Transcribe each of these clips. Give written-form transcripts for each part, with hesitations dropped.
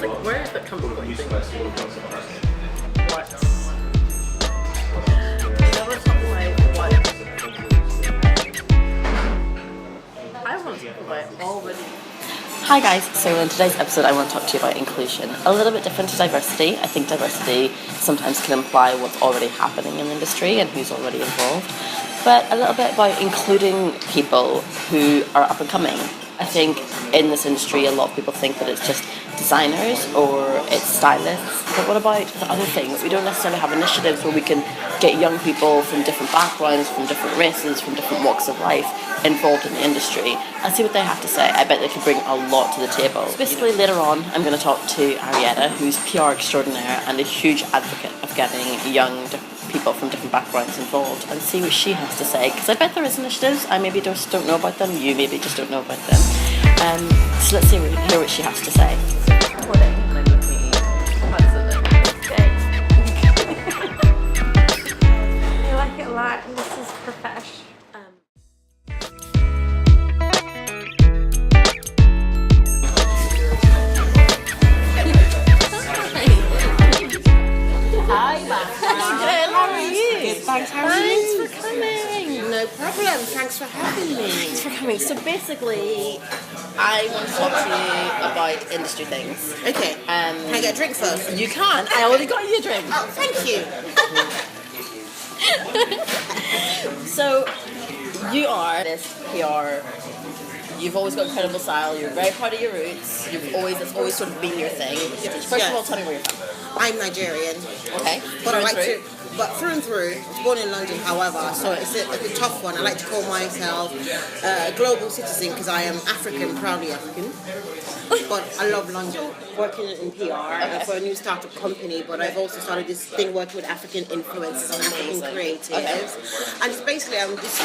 where's the company thing? What? Never talk like what? I want to talk about already. Hi guys, so in today's episode I want to talk to you about inclusion. A little bit different to diversity. I think diversity sometimes can imply what's already happening in the industry and who's already involved, but a little bit about including people who are up and coming. I think in this industry a lot of people think that it's just designers or it's stylists, but what about the other things? We don't necessarily have initiatives where we can get young people from different backgrounds, from different races, from different walks of life involved in the industry and see what they have to say. I bet they could bring a lot to the table. So basically later on I'm going to talk to Arieta, who's PR extraordinaire and a huge advocate of getting young people from different backgrounds involved, and see what she has to say, because I bet there is initiatives. I maybe just don't know about them, you maybe just don't know about them. So let's hear what she has to say. Recording, and I'm looking. How does it look? Okay. I like it a lot, and this is profesh. Hi, Basma. Good, how are you? Thanks, how are you? Thanks for coming. No problem. Thanks for having me. Thanks for coming. So basically I want to talk to you about industry things. Okay. Can I get a drink first? You can't. I already got you a drink. Oh, thank you. So you are this PR. You've always got incredible style. You're very proud of your roots. It's always sort of been your thing. First of all, tell me where you're from. I'm Nigerian. Okay. But through and through, I was born in London, however, so it's a tough one. I like to call myself a global citizen because I am African, proudly African. But I love London, working in PR for a new startup company, but I've also started this thing working with African influencers and African creatives. And it's basically, I'm just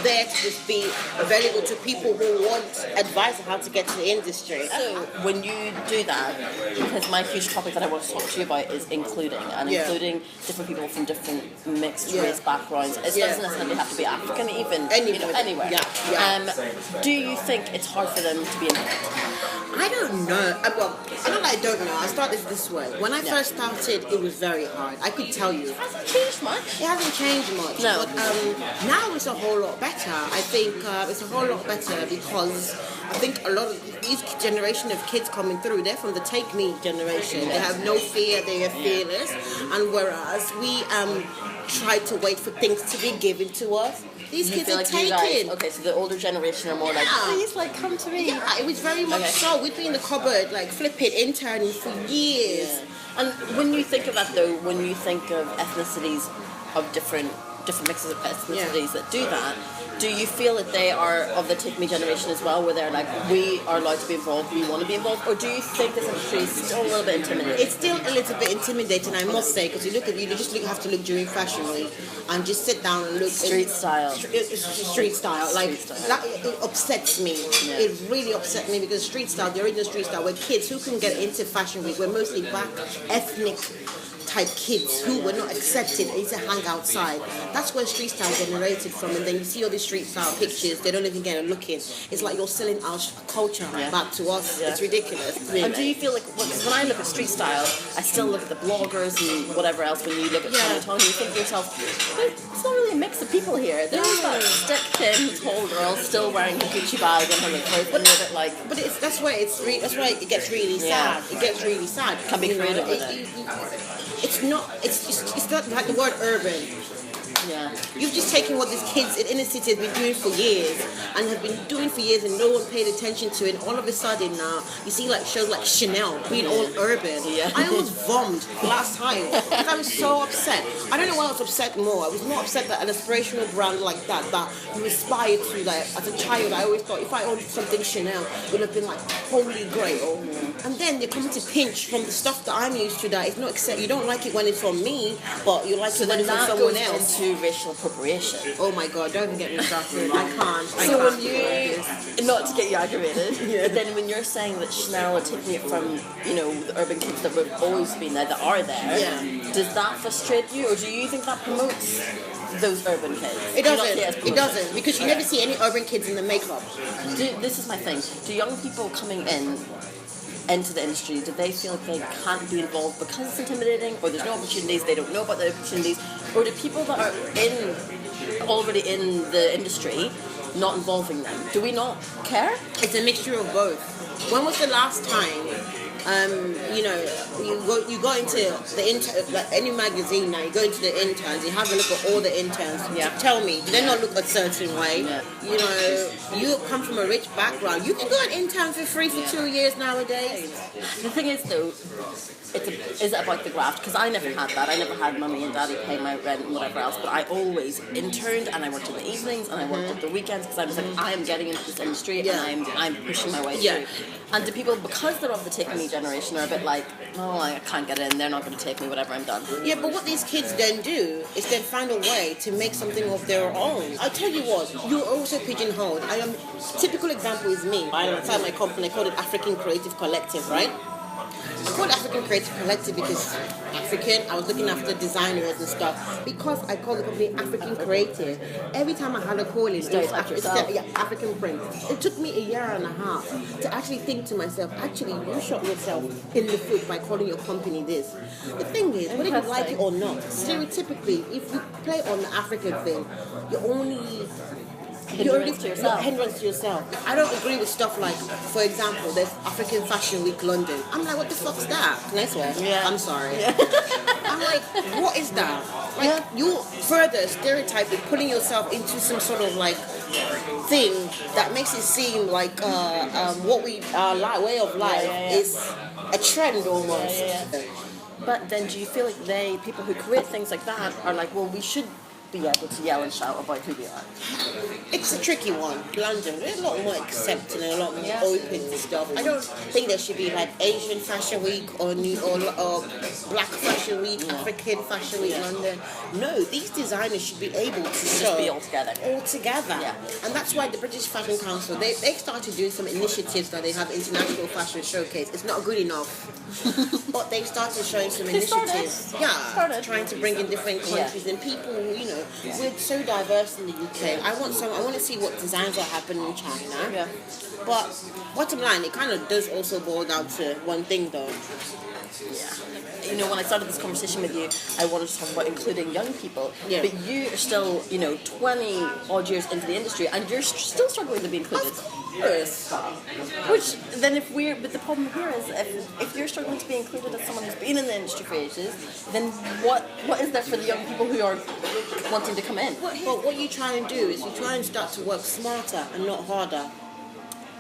there to just be available to people who want advice on how to get to the industry. So when you do that, because my huge topic that I want to talk to you about is including, and including different people from different mixed race backgrounds. It doesn't necessarily have to be African, even anywhere. Do you think it's hard for them to be involved? I don't know. Well, it's not that I don't know. I'll start this way. When I first started, it was very hard. I could tell you. It hasn't changed much. It hasn't changed much. No. But now it's a whole lot better. I think it's a whole lot better because I think a lot of these generation of kids coming through, they're from the take me generation. They have no fear, they are fearless. And whereas we try to wait for things to be given to us, these kids are taken. Okay, so the older generation are more like, please, come to me. Yeah, it was very much so. We'd be in the cupboard, flipping, interning for years. Yeah. And when you think of that, though, when you think of ethnicities of different mixes of ethnicities that do that, do you feel that they are of the take me generation as well, where they're like, we are allowed to be involved, we want to be involved, or do you think this industry is still a little bit intimidating? It's still a little bit intimidating, I must say, because you have to look during Fashion Week and just sit down and look street style. Street style, that it upsets me. Yeah. It really upset me because street style, the original street style, were kids who couldn't get into Fashion Week, were mostly black ethnic type kids who were not accepted and used to hang outside. That's where street style generated from, and then you see all these street style pictures, they don't even get a look in. It's like you're selling our culture back to us. It's ridiculous. Really. And do you feel like, when I look at street style, I still look at the bloggers and whatever else, when you look at Tony, you think to yourself, it's not really a mix of people here. There's that stick-thin tall girl still wearing a Gucci bag and her clothes, and you're a bit like... But that's why it gets really sad. It gets really sad. Can be creative with it. It's not like the word urban. Yeah. You've just taken what these kids in inner city have been doing for years and have been doing for years and no one paid attention to it, and all of a sudden now you see shows like Chanel being all urban. Yeah. I almost vommed last time because I was so upset. I don't know why I was upset more. I was more upset that an aspirational brand like that you aspire to, as a child, I always thought if I owned something Chanel, it would have been like holy grail. And then you're coming to pinch from the stuff that I'm used to that it's not accept. You don't like it when it's from me, but you like it when it's from someone else. Into racial appropriation. Oh my god, don't even get me started. I can't. When you, not to get you aggravated, but then when you're saying that Chanel are taking it from, the urban kids that have always been there, that are there, does that frustrate you, or do you think that promotes those urban kids? It doesn't, because you never see any urban kids in the makeup. This is my thing. Do young people coming in into the industry, do they feel like they can't be involved because it's intimidating, or there's no opportunities, they don't know about the opportunities, or do people that are already in the industry not involving them? Do we not care? It's a mixture of both. When was the last time, you go into the like any magazine now, you go into the interns, you have a look at all the interns. Yeah. Tell me, do they not look a certain way? Yeah. You come from a rich background. You can go and intern for free for 2 years nowadays. The thing is, though, is it about the graft? Because I never had that. I never had mummy and daddy pay my rent and whatever else, but I always interned, and I worked in the evenings, and I worked at the weekends, because I was like, I am getting into this industry, and I'm pushing my way through. And do people, because they're of the take me generation, are a bit like, oh, I can't get in, they're not going to take me, whatever, I'm done. Yeah, but what these kids then do is then find a way to make something of their own. I'll tell you what, you're also pigeonholed. Typical example is me. I started my company, I called it African Creative Collective, right? I called African Creative Collective because African, I was looking after designers and stuff. Because I called the company African Creative, every time I had a call in, it was African print. It took me a year and a half to actually think to myself, actually, you shot yourself in the foot by calling your company this. The thing is, whether you like it or not, stereotypically, if you play on the African thing, you're only... Hindrance to yourself. Hindrance to yourself. I don't agree with stuff like, for example, there's African Fashion Week London. I'm like, what the fuck's that? Can I swear? Yeah. I'm sorry. Yeah. I'm like, what is that? Like, you further stereotyping, putting yourself into some sort of like thing that makes it seem like what we way of life is a trend almost. But then do you feel like people who create things like that are like, well, we should be able to yell and shout about who we are? It's a tricky one. London, we're a lot more accepting and a lot more open to stuff. I don't think there should be like Asian Fashion Week or Black Fashion Week, African Fashion Week, London. No, these designers should be able to show be all together. Yeah. And that's why the British Fashion Council, they started doing some initiatives that they have International Fashion Showcase. It's not good enough. But they started showing some initiatives. Trying to bring in different countries and people, we're so diverse in the UK. I want to see what designs are happening in China. Yeah. But bottom line, it kind of does also boil down to one thing though. Yeah. When I started this conversation with you, I wanted to talk about including young people. Yeah. But you are still, 20 odd years into the industry, and you're still struggling to be included. Yes. Which then but the problem here is if you're struggling to be included as someone who's been in the industry for ages, then what is there for the young people who are wanting to come in? Well, what you try and do is you try and start to work smarter and not harder.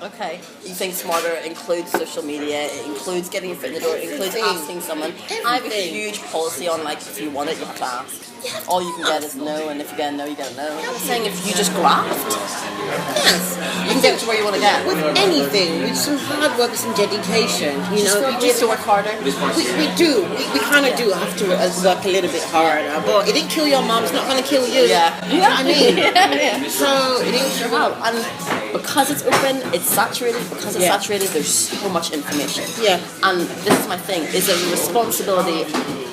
Okay. You think smarter includes social media, it includes getting your foot in the door, it includes asking someone. Everything. I have a huge policy on if you want it, you have to ask. All you can get is no, and if you get a no, you get a no. I'm saying if you just graft, you can get to where you want to get. With anything, with some hard work, with some dedication, you just to work harder. We do. We kind of do have to work a little bit harder. But it didn't kill your mom, it's not going to kill you. Yeah. You know what I mean? So it didn't kill her. And because it's open, it's saturated. Because it's saturated, there's so much information. Yeah. And this is my thing, is a responsibility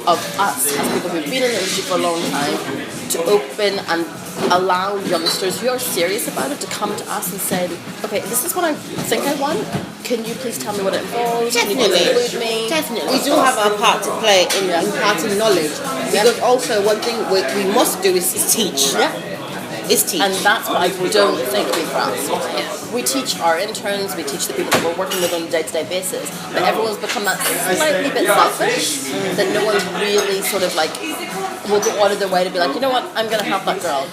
of us as people who've been in the industry for a long time to open and allow youngsters who are serious about it to come to us and say, okay, this is what I think I want. Can you please tell me what it involves? Definitely. Can you include me? Definitely. We do have our part to play in imparting knowledge. Because also one thing we must do is teach. Yeah. And that's what I don't think we grasp. We teach our interns, we teach the people that we're working with on a day-to-day basis, but everyone's become that slightly bit selfish that no one's really sort of will go out of their way to be like, you know what, I'm going to help that girl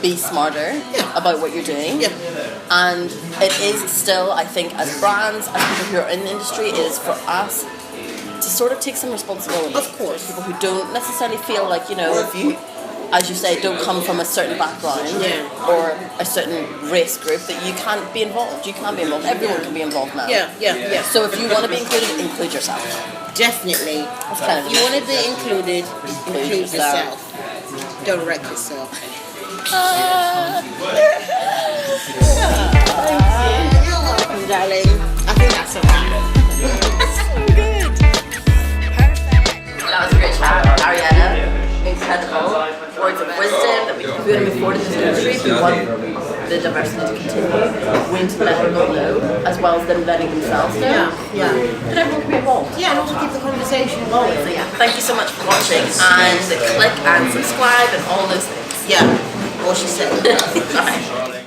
be smarter about what you're doing. Yeah. And it is still, I think, as brands, as people who are in the industry, it is for us to sort of take some responsibility. Of course. People who don't necessarily feel like, if you, as you say, don't come from a certain background or a certain race group, that you can't be involved. You can be involved. Everyone can be involved now. Yeah. So if you want to be included, include yourself. Definitely. That's kind of you want to be included, include yourself. Don't wreck yourself. Thank you. You're welcome, darling. I think that's a wrap. So good. Perfect. That was a great chat, Arieta. Incredible words of wisdom that we can put in before this industry. the diversity to continue, we need to let everyone know, as well as them letting themselves know. Yeah. That everyone can be involved. Yeah, and also keep the conversation going. So yeah, thank you so much for watching, and click and subscribe and all those things. Yeah, what she said. Bye.